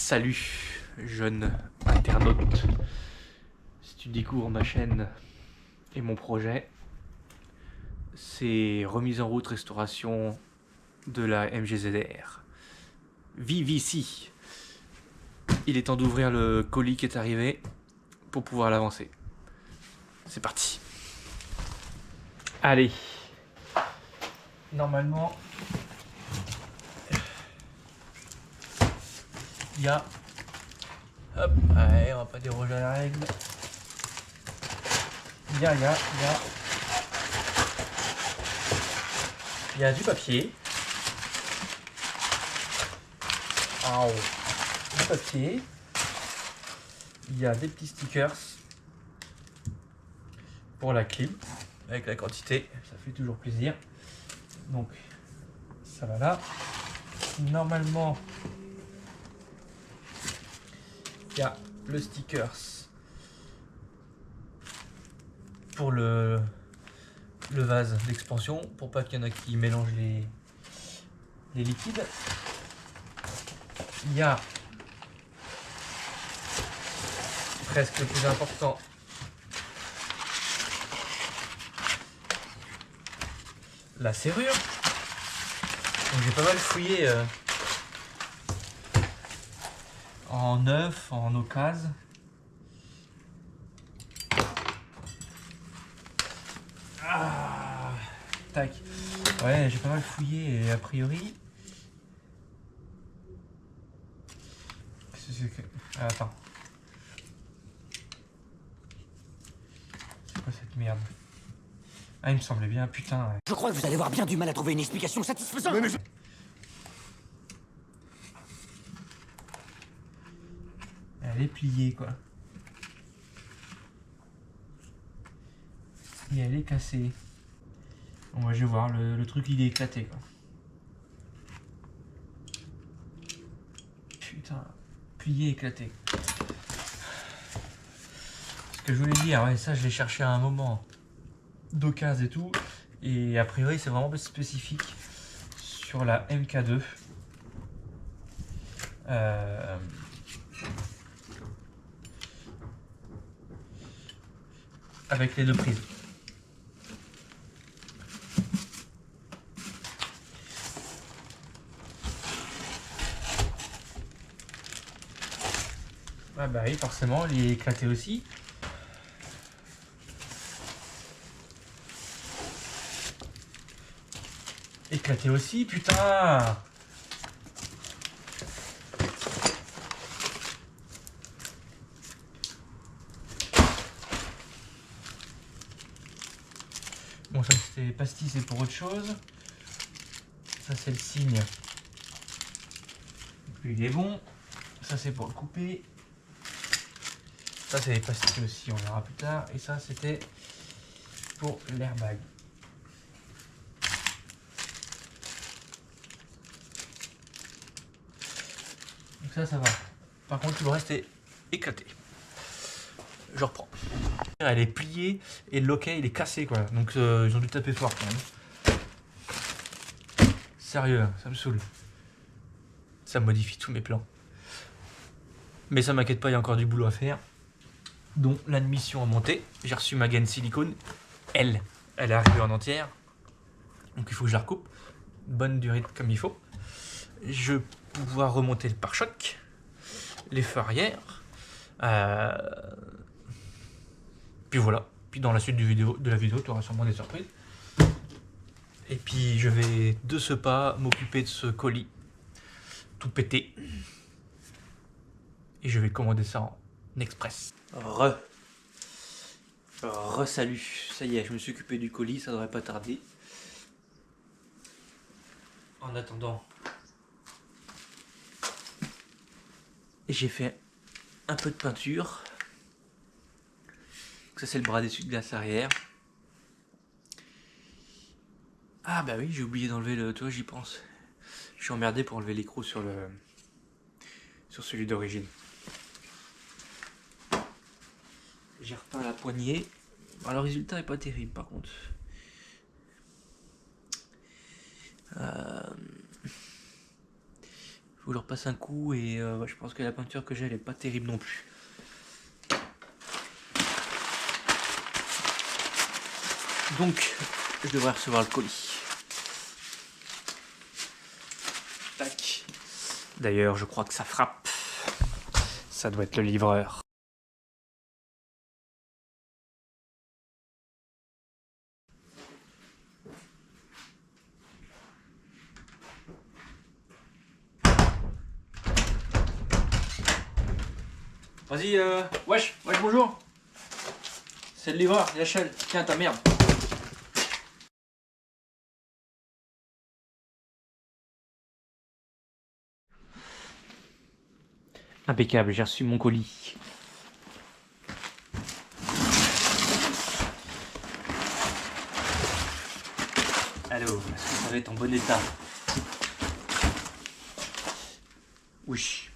Salut, jeune internaute. Si tu découvres ma chaîne et mon projet, c'est remise en route, restauration de la MG-ZR. Vive ici. Il est temps d'ouvrir le colis qui est arrivé pour pouvoir l'avancer. C'est parti. Allez. Normalement, il y a... Hop, allez, on va pas déroger à la règle. Il y a du papier. Ah, du papier. Il y a des petits stickers pour la clim avec la quantité, ça fait toujours plaisir. Donc ça va là. Normalement, il y a le stickers pour le vase d'expansion pour pas qu'il y en a qui mélangent les liquides. Il y a presque le plus important, la serrure. Donc j'ai pas mal fouillé en neuf, en occasion. Ah, tac. Ouais, j'ai pas mal fouillé et a priori. Ah, attends. C'est quoi cette merde? Ah, il me semblait bien, putain. Ouais. Je crois que vous allez avoir bien du mal à trouver une explication satisfaisante. Elle est pliée, quoi. Et elle est cassée. Bon, moi, je vais voir, le truc, il est éclaté, quoi. Putain, plié, éclaté. Ce que je voulais dire, ouais, ça, je l'ai cherché à un moment. D'occasion et tout. Et a priori, c'est vraiment spécifique sur la MK2. Avec les deux prises. Ah bah oui, forcément, il est éclaté aussi. Éclaté aussi, putain! Bon, ça c'était pastis, c'est pour autre chose. Ça c'est le signe. Donc, lui, il est bon. Ça c'est pour le couper. Ça c'est les pastilles aussi, on verra plus tard. Et ça c'était pour l'airbag. Donc ça va. Par contre, tout le reste est éclaté. Je reprends. Elle est pliée et le loquet il est cassé, quoi. Donc ils ont dû taper fort quand même. Sérieux, ça me saoule. Ça modifie tous mes plans. Mais ça m'inquiète pas, il y a encore du boulot à faire. Dont l'admission à monter. J'ai reçu ma gaine silicone. Elle est arrivée en entière. Donc il faut que je la recoupe. Bonne durée comme il faut. Je vais pouvoir remonter le pare-choc. Les feux arrière. Puis voilà. Puis dans la suite de la vidéo, tu auras sûrement des surprises. Et puis je vais de ce pas m'occuper de ce colis. Tout pété. Et je vais commander ça en express. Salut. Ça y est, je me suis occupé du colis, ça devrait pas tarder. En attendant, j'ai fait un peu de peinture. Ça c'est le bras d'essuie-glace arrière. Ah bah oui, j'ai oublié d'enlever le... Toi, j'y pense. Je suis emmerdé pour enlever l'écrou sur celui d'origine. J'ai repeint la poignée. Alors, le résultat est pas terrible par contre. Faut que je repasse un coup et ouais, je pense que la peinture que j'ai elle est pas terrible non plus. Donc je devrais recevoir le colis. Tac. D'ailleurs je crois que ça frappe. Ça doit être le livreur. Vas-y, wesh, bonjour. C'est le livreur, Yachel. Tiens, ta merde. Impeccable, j'ai reçu mon colis. Allô, est-ce que ça va être en bon état? Oui.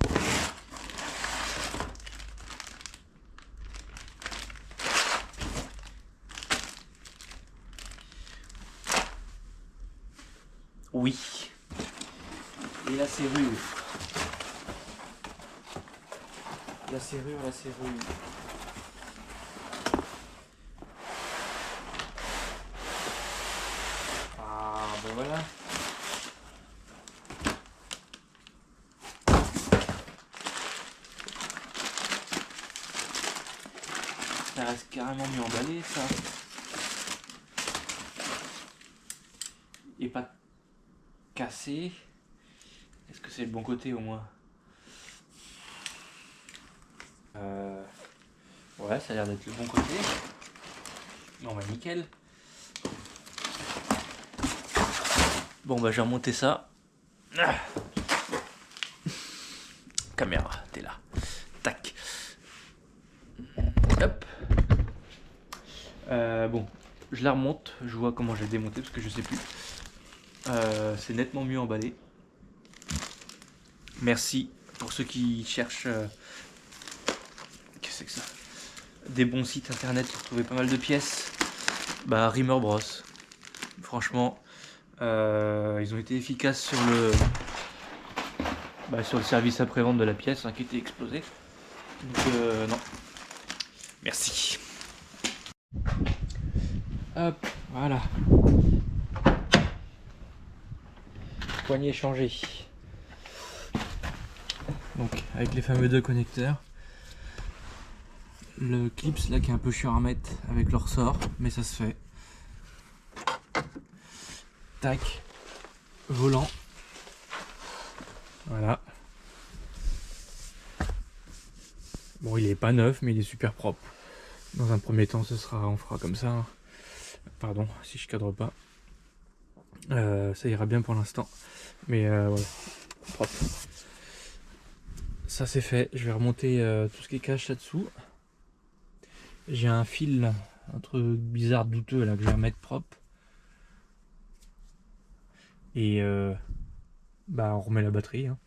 Oui. Et la serrure. La serrure. Ah, ben voilà. Ça reste carrément mieux emballé, ça. Et pas cassé. Est-ce que c'est le bon côté au moins? Ouais, ça a l'air d'être le bon côté. Bon bah nickel. Bon bah j'ai remonté ça. Ah. Caméra, t'es là. Tac. Hop. Bon, je la remonte. Je vois comment je l'ai démonté parce que je sais plus. C'est nettement mieux emballé. Merci pour ceux qui cherchent. Qu'est-ce que c'est que ça? Des bons sites internet pour trouver pas mal de pièces. Bah Rimmer Bros. Franchement, ils ont été efficaces sur le service après-vente de la pièce qui était explosé. Donc non. Merci. Hop, voilà. Poignée changée. Donc avec les fameux deux connecteurs. Le clips là qui est un peu chiant à mettre avec le ressort, mais ça se fait. Tac. Volant. Voilà. Bon, il est pas neuf, mais il est super propre. Dans un premier temps, on fera comme ça. Pardon, si je cadre pas. Ça ira bien pour l'instant. Mais voilà, propre. Ça c'est fait. Je vais remonter tout ce qui est cache là-dessous. J'ai un fil, là, un truc bizarre, douteux là que je vais remettre propre. Et on remet la batterie. Hein.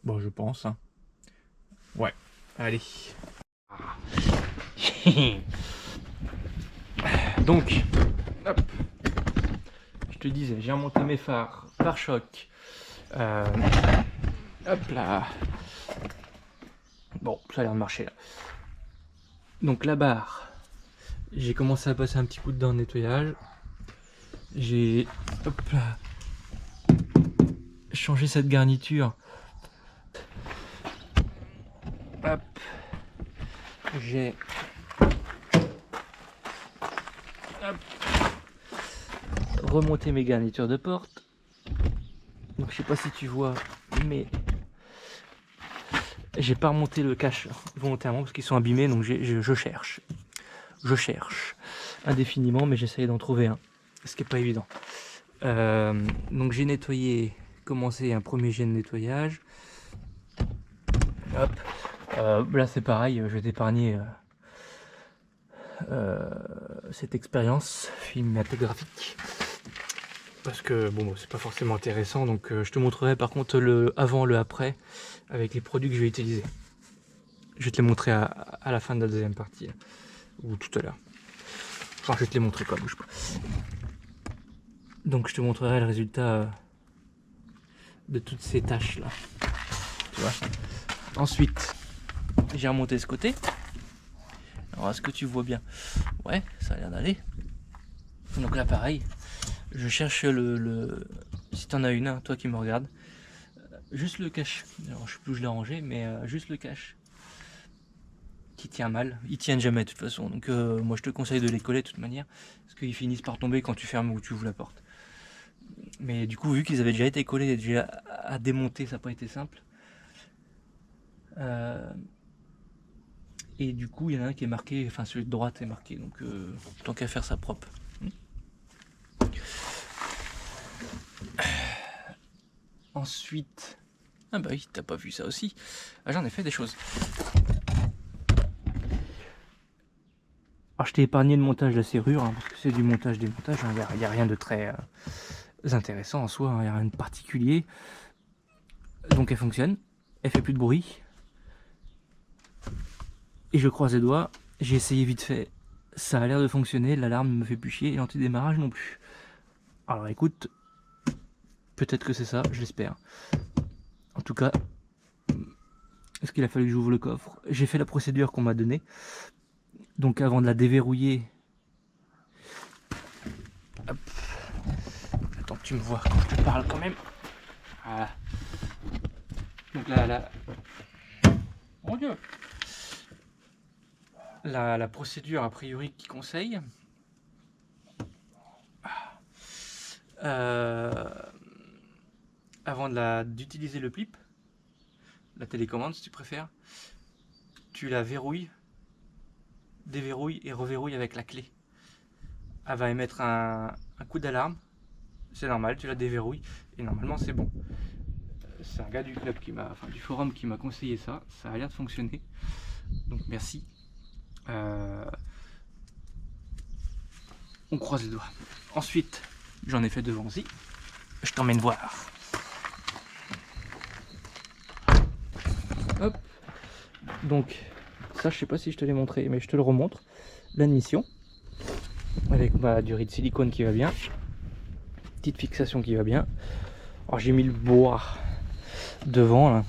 Bon, je pense. Hein. Ouais, allez. Donc, hop. Je te disais, j'ai remonté mes phares par choc. Hop là. Bon, ça a l'air de marcher là. Donc la barre, j'ai commencé à passer un petit coup dedans en nettoyage. J'ai changé cette garniture. Hop. J'ai remonté mes garnitures de porte. Donc je sais pas si tu vois, mais j'ai pas remonté le cache volontairement parce qu'ils sont abîmés, donc je cherche indéfiniment, mais j'essaye d'en trouver un, ce qui est pas évident. Donc j'ai nettoyé, commencé un premier jet de nettoyage. Hop. Là c'est pareil, je vais t'épargner cette expérience cinématographique parce que bon c'est pas forcément intéressant, donc je te montrerai par contre le avant, le après avec les produits que je vais utiliser. Je vais te les montrer à la fin de la deuxième partie ou tout à l'heure. Enfin je vais te les montrer quoi, bouge pas. Donc je te montrerai le résultat de toutes ces tâches là. Tu vois. Ensuite, j'ai remonté ce côté. Alors est-ce que tu vois bien? Ouais, ça a l'air d'aller. Donc là pareil, je cherche si t'en as une, hein, toi qui me regardes, juste le cache. Alors je sais plus où je l'ai rangé, mais juste le cache. Qui tient mal, ils tiennent jamais de toute façon. Donc moi je te conseille de les coller de toute manière, parce qu'ils finissent par tomber quand tu fermes ou tu ouvres la porte. Mais du coup, vu qu'ils avaient déjà été collés, déjà à démonter, ça n'a pas été simple. Et du coup, il y en a un qui est marqué, enfin celui de droite est marqué, donc tant qu'à faire ça propre. Ensuite, ah bah oui, t'as pas vu ça aussi. Ah, j'en ai fait des choses. Alors je t'ai épargné le montage de la serrure, hein, parce que c'est du montage-démontage, il n'y a rien de très intéressant en soi, il n'y a rien de particulier. Donc elle fonctionne, elle fait plus de bruit. Et je croise les doigts, j'ai essayé vite fait, ça a l'air de fonctionner, l'alarme ne me fait plus chier et l'antidémarrage non plus. Alors écoute, peut-être que c'est ça, je l'espère. En tout cas, est-ce qu'il a fallu que j'ouvre le coffre? J'ai fait la procédure qu'on m'a donnée. Donc avant de la déverrouiller... Hop. Attends que tu me vois quand je te parle quand même. Voilà. Donc là... Mon Dieu! La procédure a priori qui conseille... avant d'utiliser le clip, la télécommande si tu préfères, tu la verrouilles, déverrouilles et reverrouilles avec la clé. Elle va émettre un coup d'alarme, c'est normal, tu la déverrouilles et normalement c'est bon. C'est un gars du club du forum qui m'a conseillé ça, ça a l'air de fonctionner, donc merci. On croise les doigts. Ensuite, j'en ai fait devant aussi, je t'emmène voir. Hop. Donc ça je sais pas si je te l'ai montré, mais je te le remontre. L'admission avec ma durée de silicone qui va bien, petite fixation qui va bien. Alors j'ai mis le bois devant là.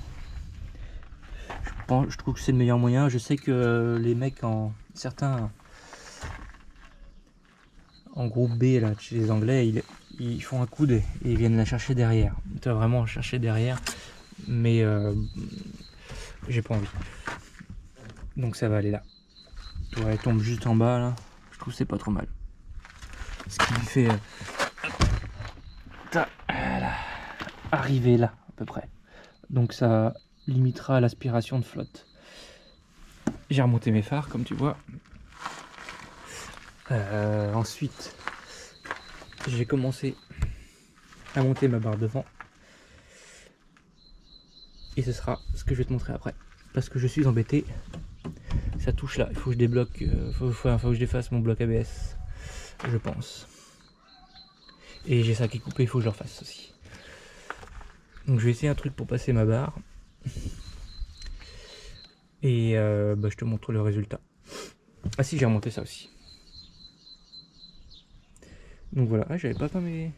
Je trouve que c'est le meilleur moyen. Je sais que les mecs certains en groupe B là chez les Anglais, ils font un coude et ils viennent la chercher derrière. Tu vas vraiment chercher derrière, mais j'ai pas envie. Donc ça va aller là. Elle tombe juste en bas là. Je trouve que c'est pas trop mal. Ce qui me fait voilà, arriver là à peu près. Donc ça limitera l'aspiration de flotte. J'ai remonté mes phares comme tu vois. Ensuite j'ai commencé à monter ma barre devant. Et ce sera ce que je vais te montrer après. Parce que je suis embêté. Ça touche là. Il faut que je débloque. Faut que je défasse mon bloc ABS. Je pense. Et j'ai ça qui est coupé, il faut que je le refasse aussi. Donc je vais essayer un truc pour passer ma barre. Et je te montre le résultat. Ah si, j'ai remonté ça aussi. Donc voilà, j'avais pas mes...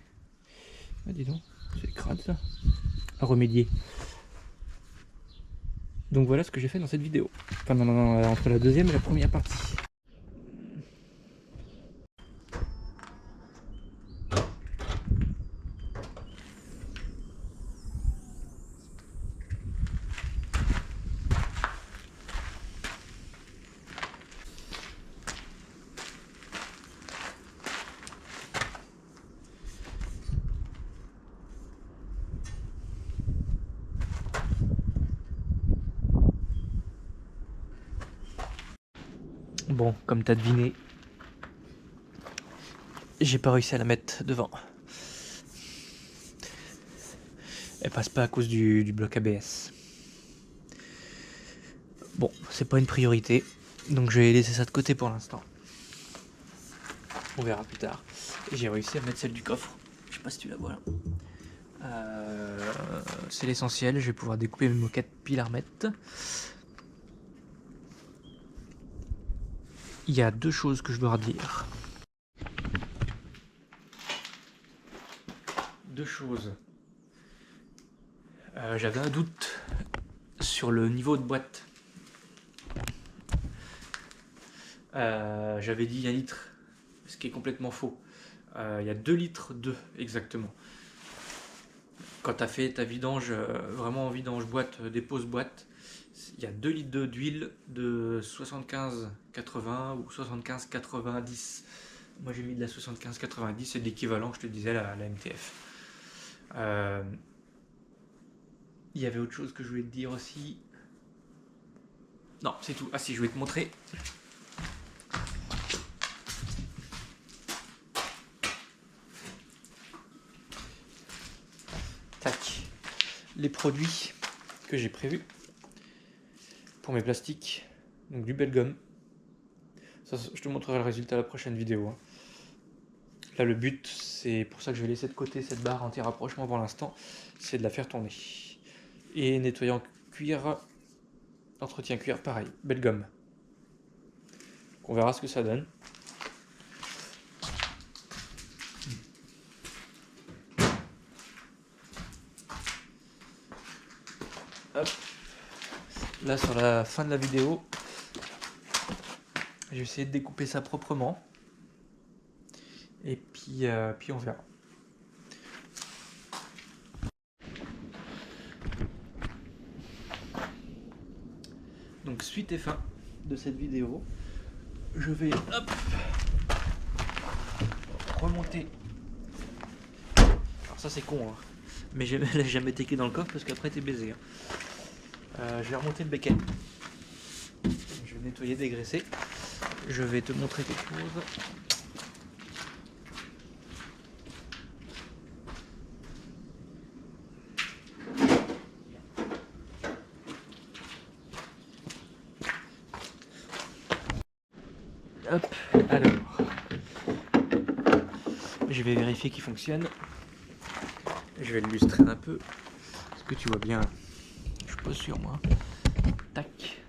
Ah dis donc, c'est crade ça. À remédier. Donc voilà ce que j'ai fait dans cette vidéo. Enfin non, entre la deuxième et la première partie. Bon, comme t'as deviné, j'ai pas réussi à la mettre devant. Elle passe pas à cause du bloc ABS. Bon, c'est pas une priorité, donc je vais laisser ça de côté pour l'instant. On verra plus tard. Et j'ai réussi à mettre celle du coffre. Je sais pas si tu la vois là. C'est l'essentiel, je vais pouvoir découper mes moquettes pile à remettre. Il y a deux choses que je dois redire. Deux choses. J'avais un doute sur le niveau de boîte. J'avais dit 1 litre, ce qui est complètement faux. Il y a 2 litres 2 exactement. Quand tu as fait ta vidange, vraiment en vidange boîte, dépose boîte, il y a 2 litres d'huile de 75-80 ou 75-90. Moi j'ai mis de la 75-90, c'est l'équivalent, je te disais, la MTF. Il y avait autre chose que je voulais te dire aussi. Non, c'est tout. Ah si, je vais te montrer. Tac. Les produits que j'ai prévus pour mes plastiques. Donc du Belgum. Ça, je te montrerai le résultat à la prochaine vidéo. Hein. Là, le but, c'est pour ça que je vais laisser de côté cette barre anti-rapprochement pour l'instant, c'est de la faire tourner. Et nettoyant cuir, entretien cuir, pareil, Belgum. Donc on verra ce que ça donne. Hop. Là, sur la fin de la vidéo, je vais essayer de découper ça proprement. Et puis on verra. Donc suite et fin de cette vidéo, je vais remonter. Alors ça c'est con, hein. Mais je l'ai jamais téqué dans le coffre parce qu'après t'es baisé. Hein. Je vais remonter le becquet. Je vais nettoyer, dégraisser. Je vais te montrer quelque chose. Hop, alors, je vais vérifier qu'il fonctionne. Je vais l'illustrer un peu. Est-ce que tu vois bien? Je suis pas sûr moi. Tac.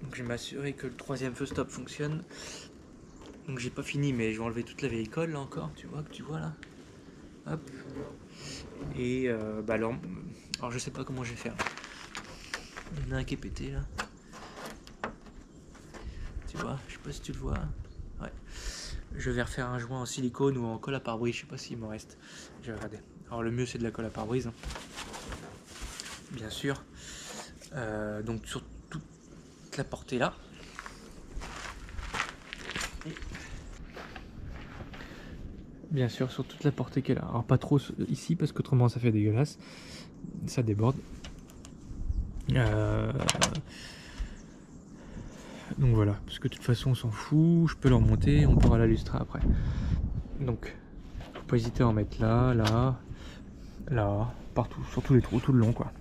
Donc je vais m'assurer que le 3e feu stop fonctionne. Donc j'ai pas fini, mais je vais enlever toute la vieille colle là encore. Tu vois là. Hop. Et bah alors je sais pas comment je vais faire. Il y en a un qui est pété là. Tu vois, je sais pas si tu le vois. Ouais. Je vais refaire un joint en silicone ou en colle à pare-brise, je sais pas s'il m'en reste. Je vais regarder. Alors le mieux c'est de la colle à pare-brise. Hein. Bien sûr. Donc sur toute la portée là. Bien sûr sur toute la portée qu'elle a. Alors pas trop ici parce qu'autrement ça fait dégueulasse. Ça déborde. Donc voilà, parce que de toute façon on s'en fout, je peux le remonter, on pourra l'illustrer après. Donc, faut pas hésiter à en mettre là, là, là, partout, sur tous les trous, tout le long quoi.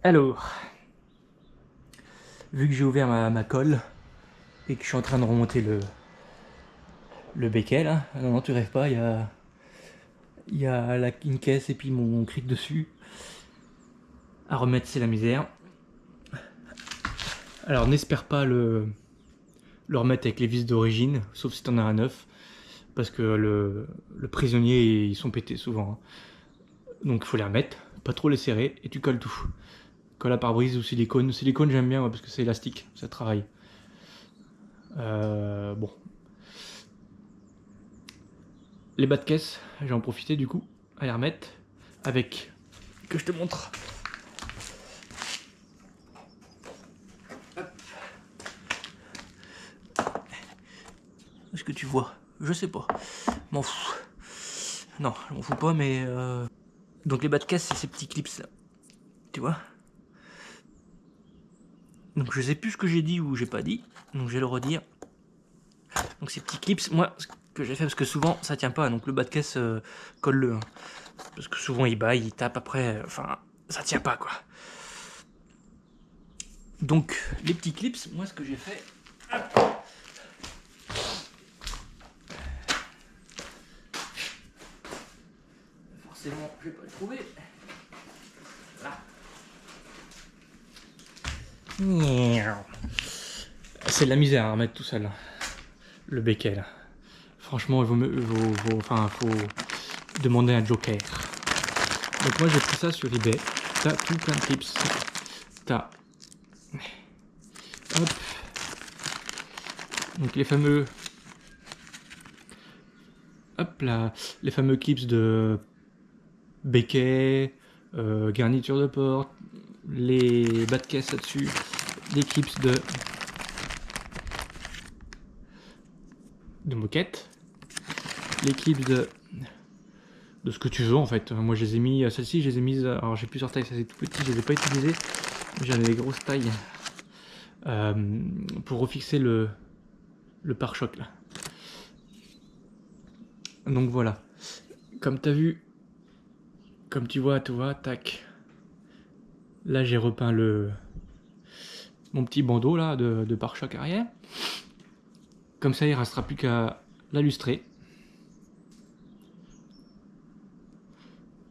Alors, vu que j'ai ouvert ma colle et que je suis en train de remonter le becquet là, non tu rêves pas, il y a une caisse et puis mon cric dessus. À remettre c'est la misère. Alors n'espère pas le remettre avec les vis d'origine, sauf si t'en as un neuf, parce que le prisonnier ils sont pétés souvent. Hein. Donc il faut les remettre, pas trop les serrer et tu colles tout. Colle à pare-brise ou silicone. Silicone j'aime bien parce que c'est élastique, ça travaille. Bon. Les bas de caisse, j'ai en profité du coup à les remettre avec que je te montre. Est-ce que tu vois? Je sais pas. M'en fous. Non, je m'en fous pas, mais... Donc les bas de caisse, c'est ces petits clips là. Tu vois? Donc je sais plus ce que j'ai dit ou j'ai pas dit. Donc je vais le redire. Donc ces petits clips, moi, ce que j'ai fait, parce que souvent ça tient pas. Donc le bas de caisse, colle-le. Hein. Parce que souvent il baille, il tape après. Enfin, ça tient pas quoi. Donc les petits clips, moi ce que j'ai fait... Hop. Forcément, je vais pas le trouver. Là. C'est de la misère à remettre tout seul, le béquet là. Franchement, faut demander un joker. Donc moi j'ai pris ça sur eBay. T'as tout plein de clips. T'as... Hop. Donc les fameux... Hop là. Les fameux clips de béquet, garniture de porte, les bas de caisse là-dessus, des clips de moquette, les clips de ce que tu veux en fait. Moi je les ai mis, celle-ci je les ai mises, alors j'ai plusieurs tailles, ça c'est tout petit, je les ai pas utilisées, j'en ai des grosses tailles pour refixer le pare-choc là. Donc voilà, comme tu as vu, comme tu vois, tac, là j'ai repeint mon petit bandeau là de pare-choc arrière. Comme ça il ne restera plus qu'à l'illustrer.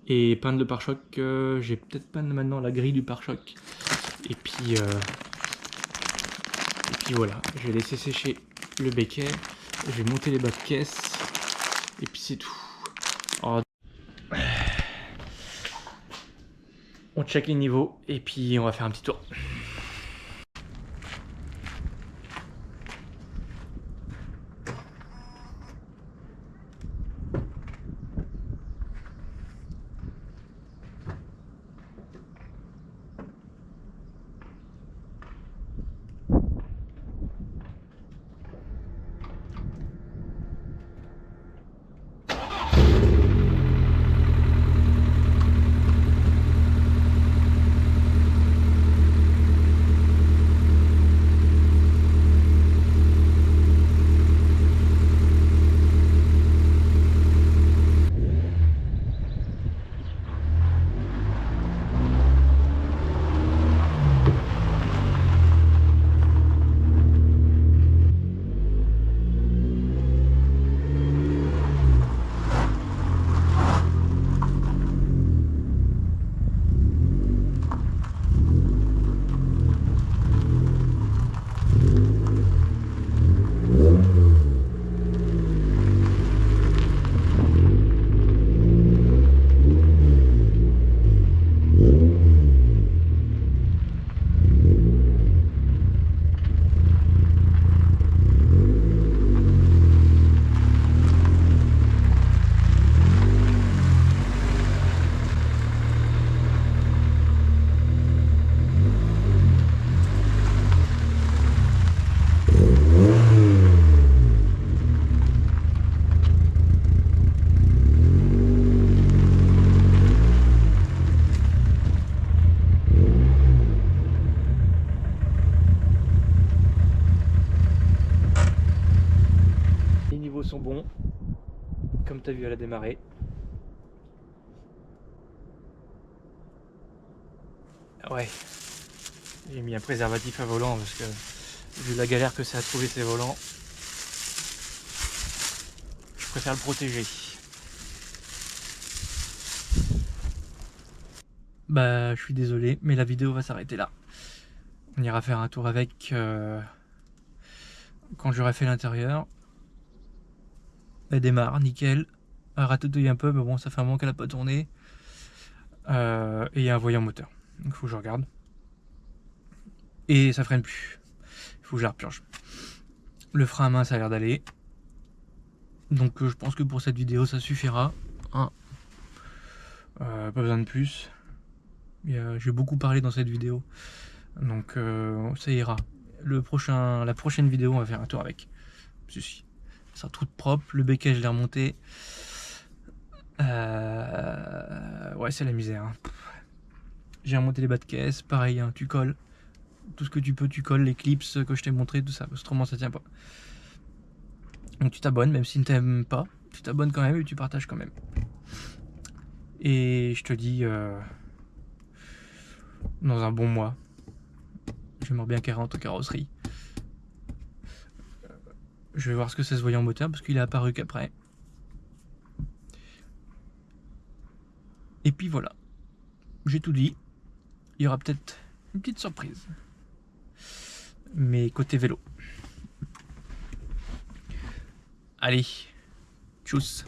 Et peindre le pare-choc, j'ai peut-être peindre maintenant la grille du pare-choc. Et puis voilà, je vais laisser sécher le béquet, je vais monter les bas de caisse, et puis c'est tout. Alors, on check les niveaux, et puis on va faire un petit tour. Les niveaux sont bons, comme tu as vu à la démarrer. Ouais, j'ai mis un préservatif à volant parce que vu la galère que c'est à trouver ces volants, je préfère le protéger. Bah je suis désolé, mais la vidéo va s'arrêter là. On ira faire un tour avec quand j'aurai fait l'intérieur. Elle démarre, nickel. Elle ratatouille un peu, mais bon, ça fait un moment qu'elle n'a pas tourné. Et il y a un voyant moteur. Donc il faut que je regarde. Et ça freine plus. Il faut que je la repurge. Le frein à main, ça a l'air d'aller. Donc je pense que pour cette vidéo, ça suffira. Hein. Pas besoin de plus. J'ai beaucoup parlé dans cette vidéo. Donc ça ira. La prochaine vidéo, on va faire un tour avec. Ceci. Ça sera tout propre. Le béquet, je l'ai remonté. Ouais, c'est la misère. Hein. J'ai remonté les bas de caisse. Pareil, hein, tu colles. Tout ce que tu peux, tu colles. Les clips que je t'ai montré, tout ça. Autrement, ça tient pas. Donc tu t'abonnes, même si tu n'aimes pas. Tu t'abonnes quand même et tu partages quand même. Et je te dis... dans un bon mois. J'aimerais bien qu'elle rentre en carrosserie. Je vais voir ce que ça se voyait en moteur parce qu'il est apparu qu'après. Et puis voilà. J'ai tout dit. Il y aura peut-être une petite surprise. mais côté vélo. Allez, tchuss.